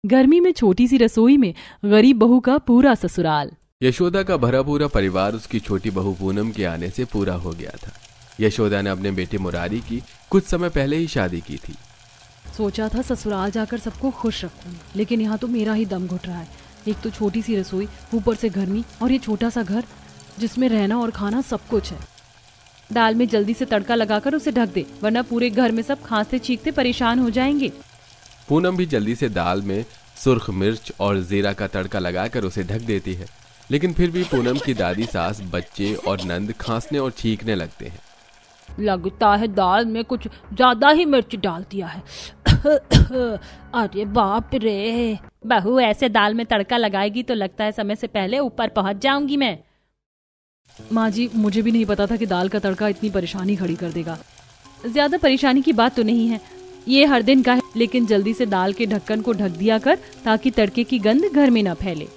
गर्मी में छोटी सी रसोई में गरीब बहू का पूरा ससुराल। यशोदा का भरा पूरा परिवार उसकी छोटी बहू पूनम के आने से पूरा हो गया था। यशोदा ने अपने बेटे मुरारी की कुछ समय पहले ही शादी की थी। सोचा था ससुराल जाकर सबको खुश रखूंगी, लेकिन यहाँ तो मेरा ही दम घुट रहा है। एक तो छोटी सी रसोई, ऊपर से गर्मी, और ये छोटा सा घर जिसमें रहना और खाना सब कुछ है। दाल में जल्दी से तड़का लगाकर उसे ढक दे, वरना पूरे घर में सब खांसते चीखते परेशान हो जाएंगे। पूनम भी जल्दी से दाल में सुर्ख मिर्च और जीरा का तड़का लगाकर उसे ढक देती है, लेकिन फिर भी पूनम की दादी सास, बच्चे और नंद खांसने और छींकने लगते हैं। लगता है दाल में कुछ ज्यादा ही मिर्च डाल दिया है। अरे बाप रे, बहू ऐसे दाल में तड़का लगाएगी तो लगता है समय से पहले ऊपर पहुंच जाऊंगी मैं। माँ जी, मुझे भी नहीं पता था कि दाल का तड़का इतनी परेशानी खड़ी कर देगा। ज्यादा परेशानी की बात तो नहीं है, ये हर दिन का है, लेकिन जल्दी से दाल के ढक्कन को ढक दिया कर ताकि तड़के की गंध घर में न फैले।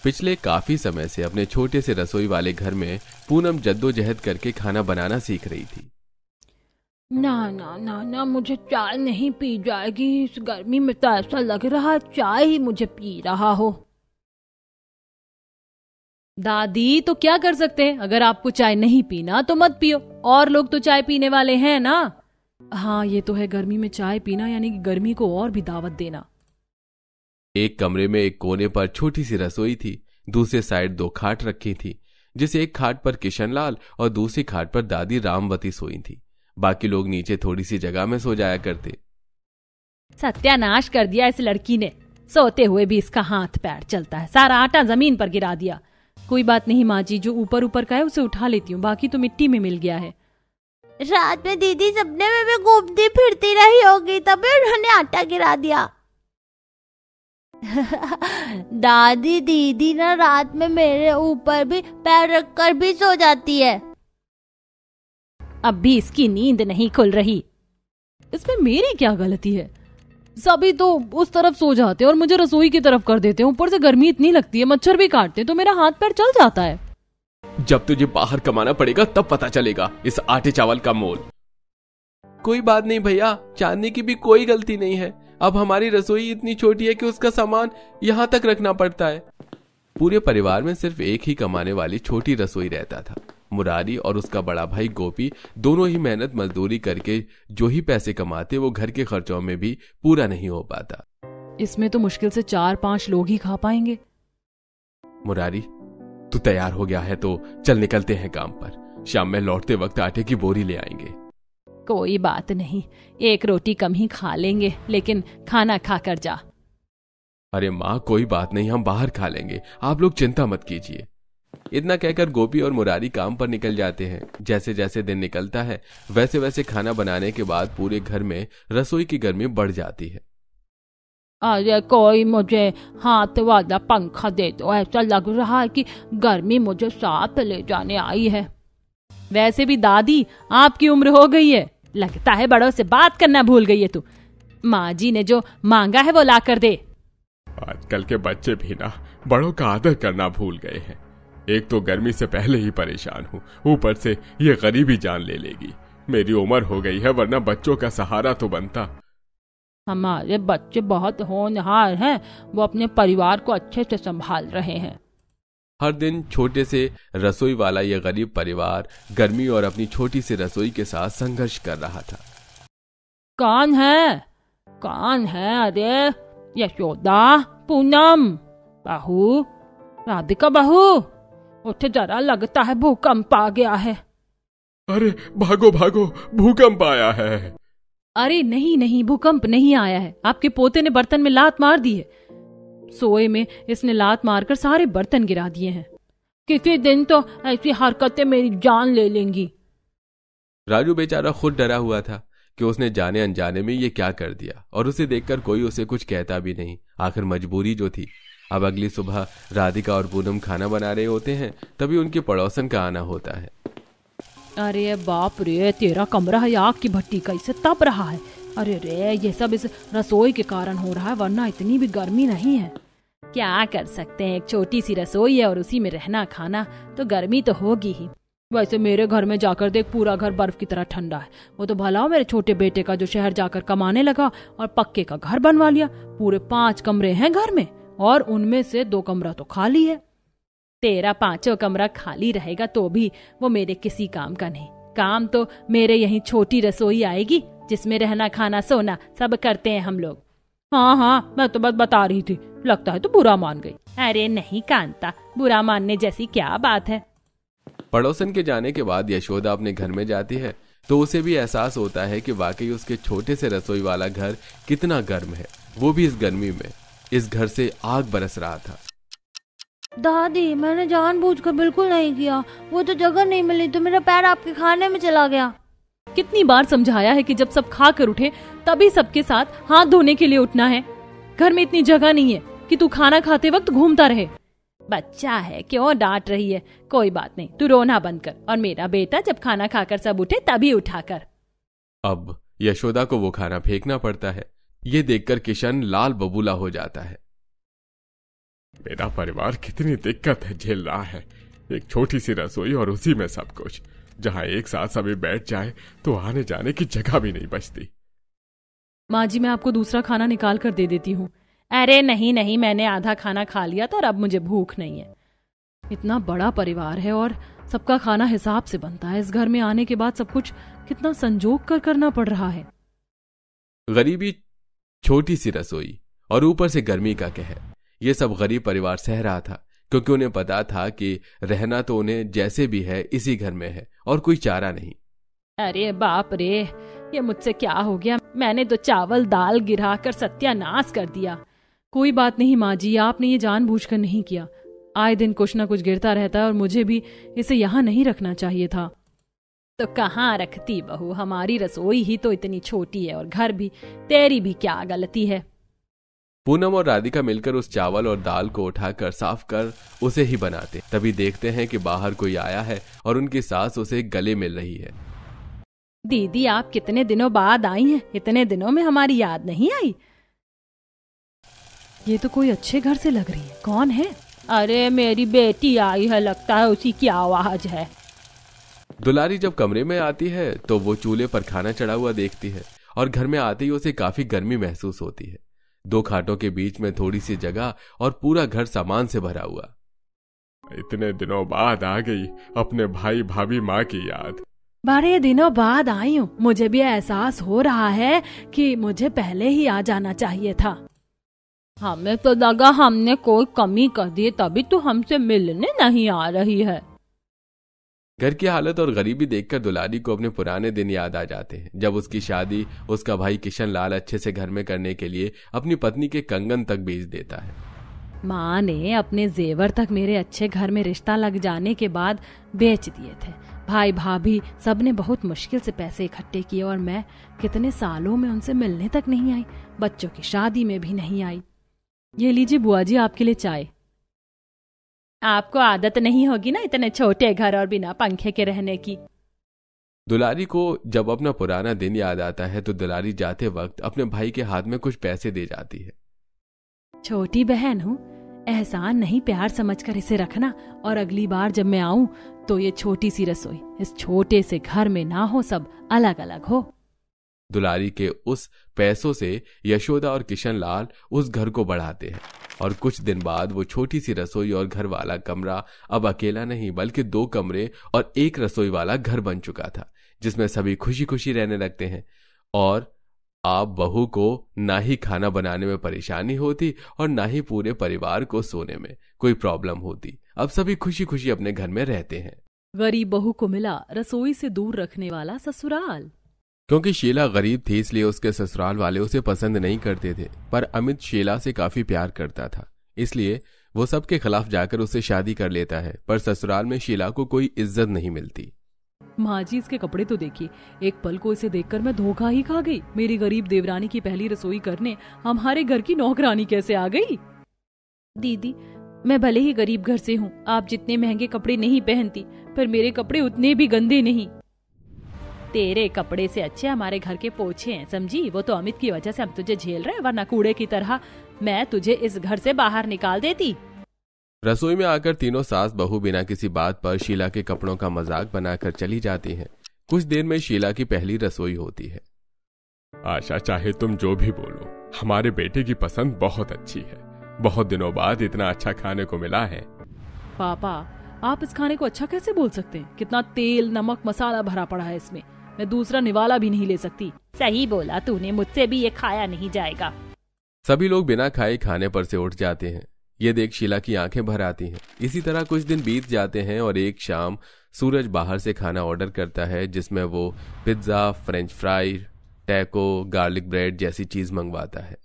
पिछले काफी समय से अपने छोटे से रसोई वाले घर में पूनम जद्दोजहद करके खाना बनाना सीख रही थी। ना ना ना ना, मुझे चाय नहीं पी जाएगी। इस गर्मी में तो ऐसा लग रहा है चाय ही मुझे पी रहा हो। दादी, तो क्या कर सकते हैं? अगर आपको चाय नहीं पीना तो मत पियो, और लोग तो चाय पीने वाले हैं ना। हाँ, ये तो है, गर्मी में चाय पीना यानी कि गर्मी को और भी दावत देना। एक कमरे में एक कोने पर छोटी सी रसोई थी। दूसरे साइड 2 खाट रखी थी, जिस एक खाट पर किशनलाल और दूसरी खाट पर दादी रामवती सोई थी। बाकी लोग नीचे थोड़ी सी जगह में सो जाया करते। सत्यानाश कर दिया इस लड़की ने, सोते हुए भी इसका हाथ पैर चलता है, सारा आटा जमीन पर गिरा दिया। कोई बात नहीं माँ जी, जो ऊपर ऊपर का है उसे उठा लेती हूँ, बाकी तो मिट्टी में मिल गया है। रात में दीदी सपने में भी घूमती फिरती रही होगी, तभी उन्होंने आटा गिरा दिया। दादी, दीदी ना रात में मेरे ऊपर भी पैर रखकर भी सो जाती है। अब भी इसकी नींद नहीं खुल रही। इसमें मेरी क्या गलती है? सभी तो उस तरफ सो जाते और मुझे रसोई की तरफ कर देते हैं। ऊपर से गर्मी इतनी लगती है, मच्छर भी काटते तो मेरा हाथ पैर चल जाता है। जब तुझे बाहर कमाना पड़ेगा तब पता चलेगा इस आटे चावल का मोल। कोई बात नहीं भैया, चांदनी की भी कोई गलती नहीं है। अब हमारी रसोई इतनी छोटी है कि उसका सामान यहाँ तक रखना पड़ता है। पूरे परिवार में सिर्फ एक ही कमाने वाली छोटी रसोई रहता था। मुरारी और उसका बड़ा भाई गोपी दोनों ही मेहनत मजदूरी करके जो ही पैसे कमाते वो घर के खर्चों में भी पूरा नहीं हो पाता। इसमें तो मुश्किल से 4-5 लोग ही खा पाएंगे। मुरारी, तू तैयार हो गया है तो चल निकलते हैं काम पर। शाम में लौटते वक्त आटे की बोरी ले आएंगे। कोई बात नहीं, 1 रोटी कम ही खा लेंगे, लेकिन खाना खा कर जा। अरे माँ, कोई बात नहीं, हम बाहर खा लेंगे, आप लोग चिंता मत कीजिए। इतना कहकर गोपी और मुरारी काम पर निकल जाते हैं। जैसे जैसे दिन निकलता है वैसे वैसे खाना बनाने के बाद पूरे घर में रसोई की गर्मी बढ़ जाती है। अरे कोई मुझे हाथ वाला पंखा दे दो, ऐसा लग रहा है कि गर्मी मुझे साथ ले जाने आई है। वैसे भी दादी, आपकी उम्र हो गई है, लगता है बड़ों से बात करना भूल गई है तू। माँ जी ने जो मांगा है वो ला कर दे। आजकल के बच्चे भी ना बड़ों का आदर करना भूल गए हैं। एक तो गर्मी से पहले ही परेशान हूँ, ऊपर से ये गरीबी जान ले लेगी। मेरी उम्र हो गई है, वरना बच्चों का सहारा तो बनता। हमारे बच्चे बहुत होनहार हैं, वो अपने परिवार को अच्छे से संभाल रहे हैं। हर दिन छोटे से रसोई वाला यह गरीब परिवार गर्मी और अपनी छोटी सी रसोई के साथ संघर्ष कर रहा था। कौन है? कौन है? अरे यशोदा, पूनम बहू, राधिका बहू, उठ जरा, लगता है भूकंप आ गया है। अरे भागो भागो, भूकंप आया है। अरे नहीं नहीं, भूकंप नहीं आया है, आपके पोते ने बर्तन में लात मार दी है। सोए में इसने लात मारकर सारे बर्तन गिरा दिए हैं। किसी दिन तो ऐसी हरकतें मेरी जान ले लेंगी। राजू बेचारा खुद डरा हुआ था कि उसने जाने अनजाने में ये क्या कर दिया, और उसे देखकर कोई उसे कुछ कहता भी नहीं। आखिर मजबूरी जो थी। अब अगली सुबह राधिका और पूनम खाना बना रहे होते हैं, तभी उनके पड़ोसन का आना होता है। अरे बाप रे, तेरा कमरा है आग की भट्टी का, इसे तप रहा है। अरे रे, ये सब इस रसोई के कारण हो रहा है, वरना इतनी भी गर्मी नहीं है। क्या कर सकते हैं, एक छोटी सी रसोई है और उसी में रहना खाना, तो गर्मी तो होगी ही। वैसे मेरे घर में जाकर देख, पूरा घर बर्फ की तरह ठंडा है। वो तो भला हो मेरे छोटे बेटे का, जो शहर जाकर कमाने लगा और पक्के का घर बनवा लिया। पूरे 5 कमरे हैं घर में और उनमें से 2 कमरा तो खाली है। तेरा 5 कमरा खाली रहेगा तो भी वो मेरे किसी काम का नहीं। काम तो मेरे यही छोटी रसोई आएगी, जिसमें रहना खाना सोना सब करते हैं हम लोग। हाँ, मैं तो बस बता रही थी, लगता है तो बुरा मान गई। अरे नहीं कांता, बुरा मानने जैसी क्या बात है। पड़ोसन के जाने के बाद यशोदा अपने घर में जाती है तो उसे भी एहसास होता है कि वाकई उसके छोटे से रसोई वाला घर कितना गर्म है, वो भी इस गर्मी में। इस घर से आग बरस रहा था। दादी, मैंने जानबूझकर बिल्कुल नहीं किया। वो तो जगह नहीं मिली तो मेरा पैर आपके खाने में चला गया। कितनी बार समझाया है कि जब सब खा कर उठे तभी सबके साथ हाथ धोने के लिए उठना है। घर में इतनी जगह नहीं है कि तू खाना खाते वक्त घूमता रहे। बच्चा है, क्यों डांट रही है? कोई बात नहीं, तू रोना बंद कर और मेरा बेटा जब खाना खाकर सब उठे तभी उठा कर। अब यशोदा को वो खाना फेंकना पड़ता है। ये देखकर किशन लाल बबूला हो जाता है। मेरा परिवार कितनी दिक्कत है झेल रहा है। एक छोटी सी रसोई और उसी में सब कुछ। जहां एक साथ सभी बैठ जाए तो आने जाने की जगह भी नहीं बचती। माँ जी, मैं आपको दूसरा खाना निकाल कर दे देती हूँ। अरे नहीं, मैंने आधा खाना खा लिया था और अब मुझे भूख नहीं है। इतना बड़ा परिवार है और सबका खाना हिसाब से बनता है। इस घर में आने के बाद सब कुछ कितना संजोग कर करना पड़ रहा है। गरीबी, छोटी सी रसोई और ऊपर से गर्मी का कहर, ये सब गरीब परिवार सह रहा था, क्योंकि उन्हें पता था कि रहना तो उन्हें जैसे भी है इसी घर में है और कोई चारा नहीं। अरे बाप रे, ये मुझसे क्या हो गया? मैंने तो चावल दाल गिराकर सत्यानाश कर दिया। कोई बात नहीं माँ जी, आपने ये जानबूझकर नहीं किया। आए दिन कुछ ना कुछ गिरता रहता है और मुझे भी इसे यहाँ नहीं रखना चाहिए था। तो कहाँ रखती बहू, हमारी रसोई ही तो इतनी छोटी है और घर भी। तेरी भी क्या गलती है? पूनम और राधिका मिलकर उस चावल और दाल को उठाकर साफ कर उसे ही बनाते। तभी देखते हैं कि बाहर कोई आया है और उनकी सास उसे गले मिल रही है। दीदी, आप कितने दिनों बाद आई हैं? इतने दिनों में हमारी याद नहीं आई? ये तो कोई अच्छे घर से लग रही है। कौन है? अरे मेरी बेटी आई है, लगता है उसी की आवाज है। दुलारी जब कमरे में आती है तो वो चूल्हे पर खाना चढ़ा हुआ देखती है और घर में आते ही उसे काफी गर्मी महसूस होती है। 2 खाटों के बीच में थोड़ी सी जगह और पूरा घर सामान से भरा हुआ। इतने दिनों बाद आ गई अपने भाई भाभी माँ की याद। बड़े दिनों बाद आई हूँ। मुझे भी एहसास हो रहा है कि मुझे पहले ही आ जाना चाहिए था। हमें तो लगा हमने कोई कमी कर दी, तभी तो हमसे मिलने नहीं आ रही है। घर की हालत और गरीबी देखकर दुलारी को अपने पुराने दिन याद आ जाते हैं, जब उसकी शादी उसका भाई किशन लाल अच्छे से घर में करने के लिए अपनी पत्नी के कंगन तक बेच देता है। माँ ने अपने जेवर तक मेरे अच्छे घर में रिश्ता लग जाने के बाद बेच दिए थे। भाई भाभी सबने बहुत मुश्किल से पैसे इकट्ठे किए और मैं कितने सालों में उनसे मिलने तक नहीं आई। बच्चों की शादी में भी नहीं आई। ये लीजिए बुआ जी, आपके लिए चाय। आपको आदत नहीं होगी ना इतने छोटे घर और बिना पंखे के रहने की। दुलारी को जब अपना पुराना दिन याद आता है तो दुलारी जाते वक्त अपने भाई के हाथ में कुछ पैसे दे जाती है। छोटी बहन हूँ, एहसान नहीं प्यार समझकर इसे रखना, और अगली बार जब मैं आऊं तो ये छोटी सी रसोई इस छोटे से घर में ना हो, सब अलग अलग हो। दुलारी के उस पैसों से यशोदा और किशन लाल उस घर को बढ़ाते हैं और कुछ दिन बाद वो छोटी सी रसोई और घर वाला कमरा अब अकेला नहीं बल्कि 2 कमरे और 1 रसोई वाला घर बन चुका था, जिसमें सभी खुशी खुशी रहने लगते हैं। और अब बहू को ना ही खाना बनाने में परेशानी होती और ना ही पूरे परिवार को सोने में कोई प्रॉब्लम होती। अब सभी खुशी खुशी अपने घर में रहते हैं। गरीब बहू को मिला रसोई से दूर रखने वाला ससुराल। क्योंकि शीला गरीब थी इसलिए उसके ससुराल वाले उसे पसंद नहीं करते थे, पर अमित शीला से काफी प्यार करता था, इसलिए वो सबके खिलाफ जाकर उससे शादी कर लेता है। पर ससुराल में शीला को कोई इज्जत नहीं मिलती। माँ जी, इसके कपड़े तो देखिए। एक पल को इसे देखकर मैं धोखा ही खा गई। मेरी गरीब देवरानी की पहली रसोई करने हमारे घर की नौकरानी कैसे आ गई? दीदी, मैं भले ही गरीब घर से हूँ, आप जितने महंगे कपड़े नहीं पहनती, पर मेरे कपड़े उतने भी गंदे नहीं। तेरे कपड़े से अच्छे हमारे घर के पोछे हैं, समझी? वो तो अमित की वजह से हम तुझे झेल रहे हैं, वरना कूड़े की तरह मैं तुझे इस घर से बाहर निकाल देती। रसोई में आकर तीनों सास बहू बिना किसी बात पर शीला के कपड़ों का मजाक बनाकर चली जाती हैं। कुछ देर में शीला की पहली रसोई होती है। आशा, चाहे तुम जो भी बोलो, हमारे बेटे की पसंद बहुत अच्छी है। बहुत दिनों बाद इतना अच्छा खाने को मिला है। पापा, आप इस खाने को अच्छा कैसे बोल सकते हैं? कितना तेल, नमक, मसाला भरा पड़ा है इसमें। मैं दूसरा निवाला भी नहीं ले सकती। सही बोला तूने, मुझसे भी ये खाया नहीं जाएगा। सभी लोग बिना खाए खाने पर से उठ जाते हैं। ये देख शीला की आंखें भर आती हैं। इसी तरह कुछ दिन बीत जाते हैं और एक शाम सूरज बाहर से खाना ऑर्डर करता है, जिसमें वो pizza, French fry, taco, garlic bread जैसी चीज मंगवाता है।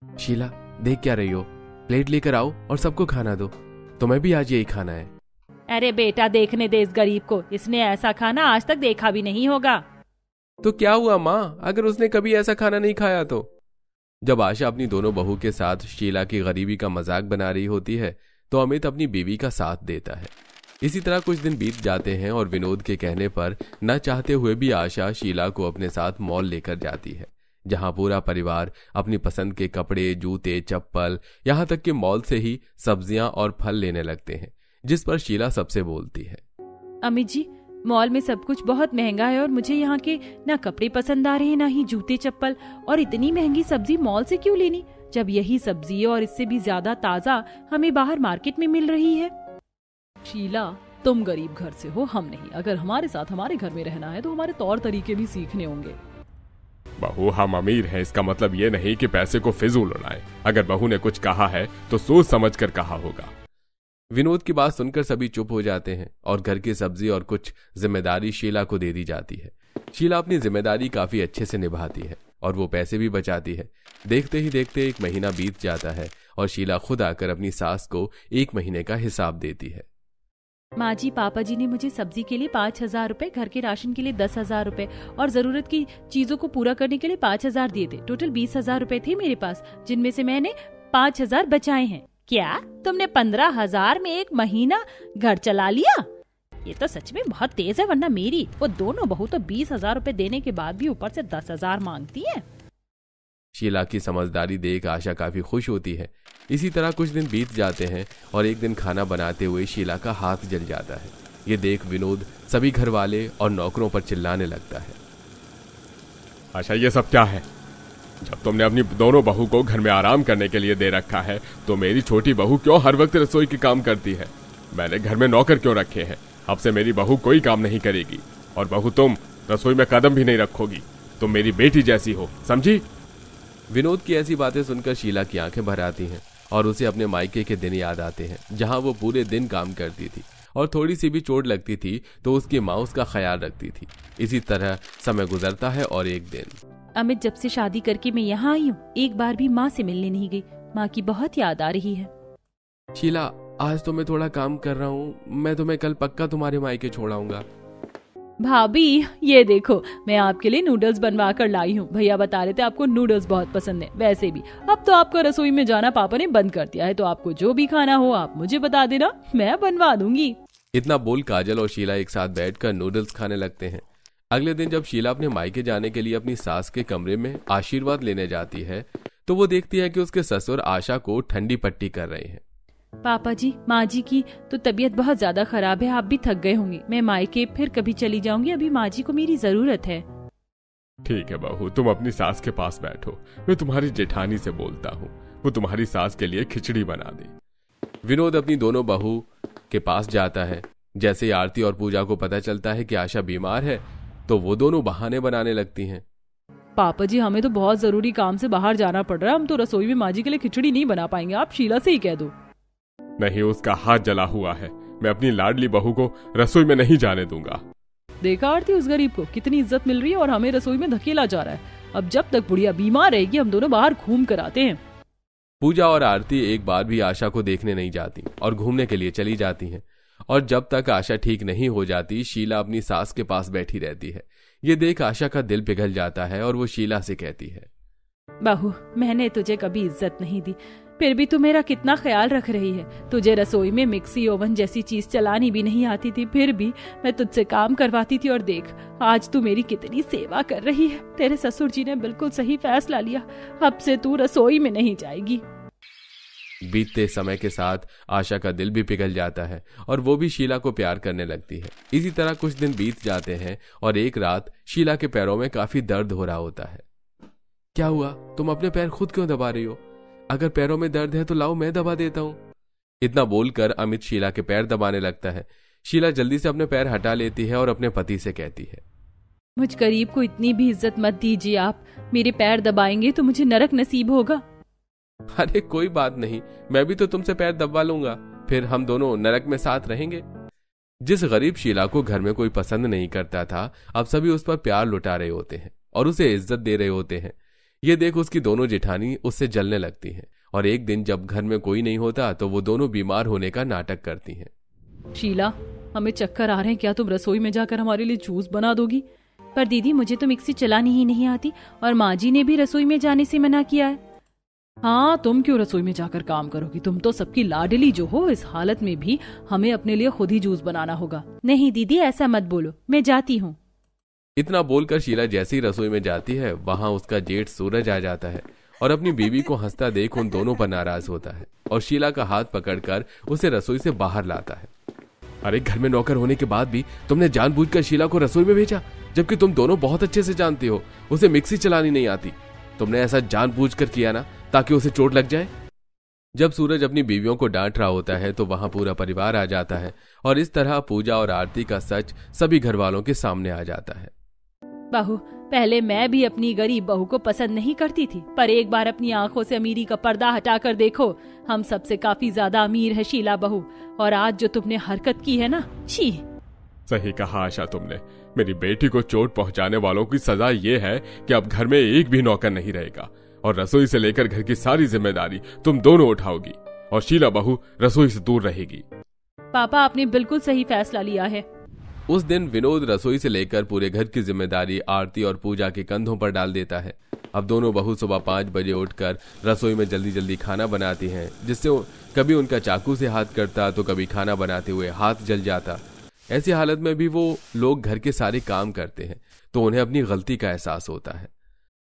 शीला, देख क्या रही हो? प्लेट लेकर आओ और सबको खाना दो। तुम्हें भी आज यही खाना है। अरे बेटा, देखने दे इस गरीब को, इसने ऐसा खाना आज तक देखा भी नहीं होगा। तो क्या हुआ माँ, अगर उसने कभी ऐसा खाना नहीं खाया तो? जब आशा अपनी दोनों बहू के साथ शीला की गरीबी का मजाक बना रही होती है तो अमित अपनी बीवी का साथ देता है। इसी तरह कुछ दिन बीत जाते हैं और विनोद के कहने पर न चाहते हुए भी आशा शीला को अपने साथ मॉल लेकर जाती है, जहां पूरा परिवार अपनी पसंद के कपड़े, जूते, चप्पल, यहां तक कि मॉल से ही सब्जियां और फल लेने लगते हैं, जिस पर शीला सबसे बोलती है। अमित जी, मॉल में सब कुछ बहुत महंगा है और मुझे यहाँ के ना कपड़े पसंद आ रहे हैं, ना ही जूते चप्पल, और इतनी महंगी सब्जी मॉल से क्यों लेनी, जब यही सब्जी और इससे भी ज्यादा ताजा हमें बाहर मार्केट में मिल रही है। शीला, तुम गरीब घर से हो, हम नहीं। अगर हमारे साथ हमारे घर में रहना है तो हमारे तौर तरीके भी सीखने होंगे। बहू, हम अमीर हैं, इसका मतलब ये नहीं कि पैसे को फिजूल उड़ाएं। अगर बहू ने कुछ कहा है तो सोच समझ कर कहा होगा। विनोद की बात सुनकर सभी चुप हो जाते हैं और घर की सब्जी और कुछ जिम्मेदारी शीला को दे दी जाती है। शीला अपनी जिम्मेदारी काफी अच्छे से निभाती है और वो पैसे भी बचाती है। देखते ही देखते 1 महीना बीत जाता है और शीला खुद आकर अपनी सास को 1 महीने का हिसाब देती है। माँ जी, पापा जी ने मुझे सब्जी के लिए 5,000 रुपए, घर के राशन के लिए 10,000 रुपए और जरूरत की चीजों को पूरा करने के लिए 5,000 दिए थे। टोटल 20,000 रुपए थे मेरे पास, जिनमें से मैंने 5,000 बचाए हैं। क्या तुमने 15,000 में 1 महीना घर चला लिया? ये तो सच में बहुत तेज है, वरना मेरी वो दोनों बहू तो 20,000 रुपए देने के बाद भी ऊपर से 10,000 मांगती है। शीला की समझदारी देख आशा काफी खुश होती है। इसी तरह कुछ दिन बीत जाते हैं और एक दिन खाना बनाते हुए शीला का हाथ जल जाता है। ये देख विनोद सभी घर वाले और नौकरों पर चिल्लाने लगता है। आशा, ये सब क्या है? जब तुमने अपनी दोनों बहू को घर में आराम करने के लिए दे रखा है तो मेरी छोटी बहू क्यों हर वक्त रसोई के काम करती है? मैंने घर में नौकर क्यों रखे हैं? अब से मेरी बहू कोई काम नहीं करेगी। और बहू, तुम रसोई में कदम भी नहीं रखोगी। तुम मेरी बेटी जैसी हो, समझी? विनोद की ऐसी बातें सुनकर शीला की आंखें भर आती हैं और उसे अपने मायके के दिन याद आते हैं, जहां वो पूरे दिन काम करती थी और थोड़ी सी भी चोट लगती थी तो उसकी माँ उसका ख्याल रखती थी। इसी तरह समय गुजरता है और एक दिन अमित, जब से शादी करके मैं यहाँ आई हूँ, एक बार भी माँ से मिलने नहीं गई। माँ की बहुत याद आ रही है। शीला, आज तो मैं थोड़ा काम कर रहा हूँ, मैं तुम्हें कल पक्का तुम्हारे मायके छोड़ाऊंगा। भाभी, ये देखो, मैं आपके लिए नूडल्स बनवा कर लाई हूँ। भैया बता रहे थे आपको नूडल्स बहुत पसंद है। वैसे भी अब तो आपको रसोई में जाना पापा ने बंद कर दिया है, तो आपको जो भी खाना हो आप मुझे बता देना, मैं बनवा दूंगी। इतना बोल काजल और शीला एक साथ बैठकर नूडल्स खाने लगते हैं। अगले दिन जब शीला अपने मायके जाने के लिए अपनी सास के कमरे में आशीर्वाद लेने जाती है तो वो देखती है कि उसके ससुर आशा को ठंडी पट्टी कर रहे हैं। पापा जी, माँ जी की तो तबीयत बहुत ज्यादा खराब है, आप भी थक गए होंगे। मैं मायके फिर कभी चली जाऊंगी, अभी माँ जी को मेरी जरूरत है। ठीक है बहू, तुम अपनी सास के पास बैठो, मैं तुम्हारी जेठानी से बोलता हूँ, वो तुम्हारी सास के लिए खिचड़ी बना दे। विनोद अपनी दोनों बहू के पास जाता है। जैसे आरती और पूजा को पता चलता है कि आशा बीमार है तो वो दोनों बहाने बनाने लगती हैं। पापा जी, हमें तो बहुत जरूरी काम से बाहर जाना पड़ रहा है, हम तो रसोई में माँ जी के लिए खिचड़ी नहीं बना पाएंगे, आप शीला से ही कह दो। नहीं, उसका हाथ जला हुआ है, मैं अपनी लाडली बहू को रसोई में नहीं जाने दूंगा। देखा आरती, उस गरीब को कितनी इज्जत मिल रही है और हमें रसोई में धकेला जा रहा है। अब जब तक बुढ़िया बीमार रहेगी हम दोनों बाहर घूम कर आते हैं। पूजा और आरती एक बार भी आशा को देखने नहीं जाती और घूमने के लिए चली जाती हैं। और जब तक आशा ठीक नहीं हो जाती शीला अपनी सास के पास बैठी रहती है। ये देख आशा का दिल पिघल जाता है और वो शीला से कहती है, बहू, मैंने तुझे कभी इज्जत नहीं दी, फिर भी तू मेरा कितना ख्याल रख रही है। तुझे रसोई में मिक्सी ओवन जैसी चीज चलानी भी नहीं आती थी, फिर भी मैं तुझसे काम करवाती थी और देख आज तू मेरी कितनी सेवा कर रही है। तेरे ससुर जी ने बिल्कुल सही फैसला लिया, अब से तू रसोई में नहीं जाएगी। बीतते समय के साथ आशा का दिल भी पिघल जाता है और वो भी शीला को प्यार करने लगती है। इसी तरह कुछ दिन बीत जाते हैं और एक रात शीला के पैरों में काफी दर्द हो रहा होता है। क्या हुआ? तुम अपने पैर खुद क्यों दबा रही हो? अगर पैरों में दर्द है तो लाओ मैं दबा देता हूं। इतना बोलकर अमित शीला के पैर दबाने लगता है। शीला जल्दी से अपने पैर हटा लेती है और अपने पति से कहती है, मुझ गरीब को इतनी भी इज्जत मत दीजिए आप। मेरे पैर दबाएंगे तो मुझे नरक नसीब होगा। अरे कोई बात नहीं, मैं भी तो तुमसे पैर दबा लूंगा, फिर हम दोनों नरक में साथ रहेंगे। जिस गरीब शीला को घर में कोई पसंद नहीं करता था, अब सभी उस पर प्यार लुटा रहे होते हैं और उसे इज्जत दे रहे होते हैं। ये देख उसकी दोनों जेठानी उससे जलने लगती हैं और एक दिन जब घर में कोई नहीं होता तो वो दोनों बीमार होने का नाटक करती हैं। शीला, हमें चक्कर आ रहे हैं, क्या तुम रसोई में जाकर हमारे लिए जूस बना दोगी? पर दीदी मुझे तो मिक्सी चलानी ही नहीं आती और माँ जी ने भी रसोई में जाने से मना किया है। हाँ, तुम क्यों रसोई में जाकर काम करोगी? तुम तो सबकी लाडली जो हो। इस हालत में भी हमें अपने लिए खुद ही जूस बनाना होगा। नहीं दीदी, ऐसा मत बोलो, मैं जाती हूँ। इतना बोलकर शीला जैसे ही रसोई में जाती है, वहां उसका जेठ सूरज आ जाता है और अपनी बीवी को हंसता देख उन दोनों पर नाराज होता है और शीला का हाथ पकड़कर उसे रसोई से बाहर लाता है। अरे, घर में नौकर होने के बाद भी तुमने जानबूझकर शीला को रसोई में भेजा, जबकि तुम दोनों बहुत अच्छे से जानती हो उसे मिक्सी चलानी नहीं आती। तुमने ऐसा जानबूझकर किया ना, ताकि उसे चोट लग जाए। जब सूरज अपनी बीवियों को डांट रहा होता है तो वहां पूरा परिवार आ जाता है और इस तरह पूजा और आरती का सच सभी घर वालों के सामने आ जाता है। बहू, पहले मैं भी अपनी गरीब बहू को पसंद नहीं करती थी, पर एक बार अपनी आंखों से अमीरी का पर्दा हटाकर देखो, हम सबसे काफी ज्यादा अमीर है शीला बहू। और आज जो तुमने हरकत की है ना, छी। सही कहा आशा तुमने। मेरी बेटी को चोट पहुंचाने वालों की सजा ये है कि अब घर में एक भी नौकर नहीं रहेगा और रसोई से लेकर घर की सारी जिम्मेदारी तुम दोनों उठाओगी और शीला बहू रसोई से दूर रहेगी। पापा, आपने बिल्कुल सही फैसला लिया है। उस दिन विनोद रसोई से लेकर पूरे घर की जिम्मेदारी आरती और पूजा के कंधों पर डाल देता है। अब दोनों बहू सुबह 5 बजे उठकर रसोई में जल्दी जल्दी खाना बनाती हैं, जिससे कभी उनका चाकू से हाथ कटता तो कभी खाना बनाते हुए हाथ जल जाता। ऐसी हालत में भी वो लोग घर के सारे काम करते हैं तो उन्हें अपनी गलती का एहसास होता है।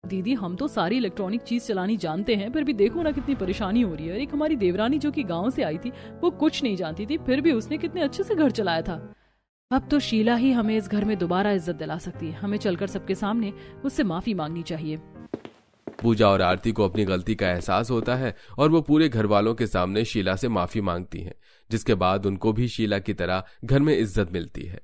दीदी, हम तो सारी इलेक्ट्रॉनिक चीज चलानी जानते हैं, फिर भी देखो ना कितनी परेशानी हो रही है। एक हमारी देवरानी जो कि गांव से आई थी, वो कुछ नहीं जानती थी, फिर भी उसने कितने अच्छे से घर चलाया था। अब तो शीला ही हमें इस घर में दोबारा इज्जत दिला सकती है। हमें चलकर सबके सामने उससे माफी मांगनी चाहिए। पूजा और आरती को अपनी गलती का एहसास होता है और वो पूरे घर वालों के सामने शीला से माफी मांगती हैं, जिसके बाद उनको भी शीला की तरह घर में इज्जत मिलती है।